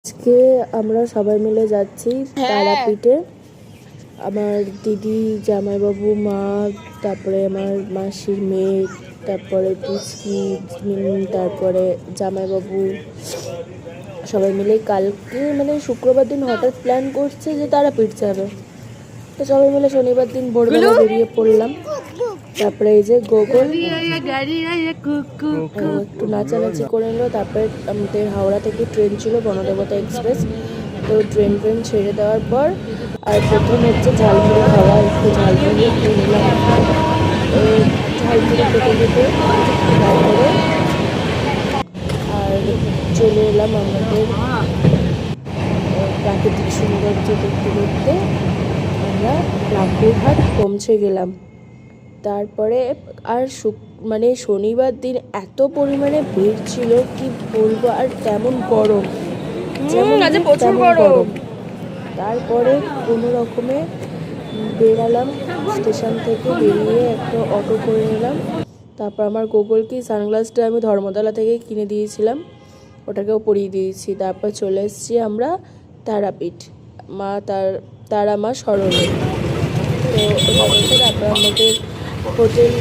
আজকে আমরা সবাই মিলে যাচ্ছি তারাপীঠে। আমার দিদি, জামাইবাবু, মা, তারপরে আমার মাসির মেয়ে, তারপরে পুচকি, তারপরে জামাইবাবু, সবাই মিলে কালকে মানে শুক্রবার দিন হঠাৎ প্ল্যান করছে যে তারাপীঠ যাবে। তো সবাই মিলে শনিবার দিন ভোরবেলা বেরিয়ে পড়লাম। তারপরে এই যে গোগল একটু নাচানাচি করে নিল। তারপরে আমাদের হাওড়া থেকে ট্রেন ছিল বনদেবতা এক্সপ্রেস। তো ট্রেন ছেড়ে দেওয়ার পর আর প্রথম হচ্ছে ঝালমুড়ি খাওয়া, একটু ঝালমুড়ি খেয়ে নিলাম। ঝালমুড়ি খেতে খেতে তারপরে আর চলে এলাম আমাদের প্রাকৃতিক সৌন্দর্য দেখতে দেখতে আমরা রামপুরহাট পৌঁছে গেলাম। তারপরে আর মানে শনিবার দিন এত পরিমাণে ভিড় ছিল কি বলবো, আর তেমন গরম, প্রচুর গরম। তারপরে কোনো রকমে বেরালাম স্টেশন থেকে, বেরিয়ে একটা অটো করে নিলাম। তারপর আমার গোগলকে সানগ্লাসটা আমি ধর্মতলা থেকে কিনে দিয়েছিলাম, ওটাকেও পরিয়ে দিয়েছি। তারপর চলে এসেছি আমরা তারাপীঠ, তারা মা শরণে। তো এখানে তারপর আমাদের হোটেল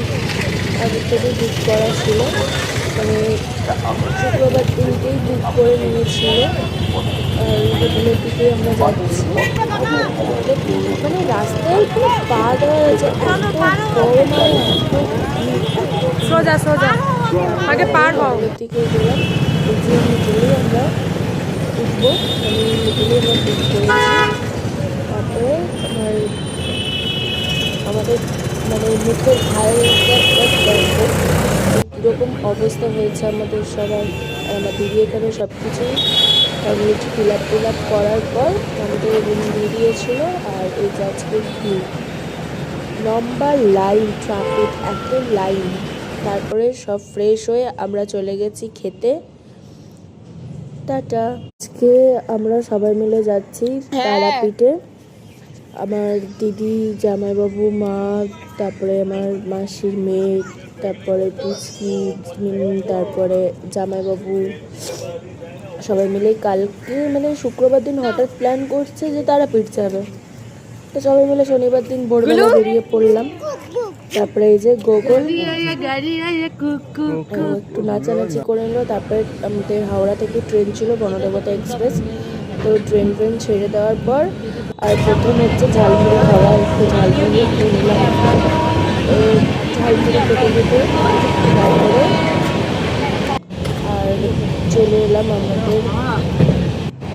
আগের থেকে বুক করা ছিল, মানে শুক্রবার দিনকেই বুক করে নিয়েছিল। আর হোটেলের দিকে আমরা যাচ্ছি, মানে রাস্তায় পুরো পা দেওয়া যাচ্ছে, গরম আর সোজা সোজা আগে পার হও। দিকে গেলাম, যে হোটেলে আমরা উঠবো, মানে হোটেলে আমরা বুক করেছি। তারপরে আমাদের মানে মুখের ভাইয়ের কীরকম অবস্থা হয়েছে আমাদের সবার। আমার দিদি এখানে সব কিছুই কমিউনিটি ফিল আপ করার পর আমাদের রুম দিয়ে দিয়েছিল। আর এই যে আজকে লম্বা লাইন, ট্রাফিক এত লাইন। তারপরে সব ফ্রেশ হয়ে আমরা চলে গেছি খেতে। টাটা। আজকে আমরা সবাই মিলে যাচ্ছি তারাপীঠে। আমার দিদি, জামাইবাবু, মা, তারপরে আমার মাসির মেয়ে, তারপরে পুচকি, তারপরে জামাইবাবু, সবাই মিলে কালকে মানে শুক্রবার দিন হঠাৎ প্ল্যান করছে যে তারাপীঠ যাবে। তো সবাই মিলে শনিবার দিন ভোরবেলা বেরিয়ে পড়লাম। তারপরে এই যে গোগল একটু নাচানাচি করে নিল। তারপরে আমাদের হাওড়া থেকে ট্রেন ছিল বনদেবতা এক্সপ্রেস। তো ট্রেন ছেড়ে দেওয়ার পর আর প্রথম হচ্ছে ঝালমুড়ি খাওয়া, একটু ঝালমুড়ি খেয়ে নিলাম। ঝালমুড়ি খেতে খেতে তারপরে আর চলে এলাম আমাদের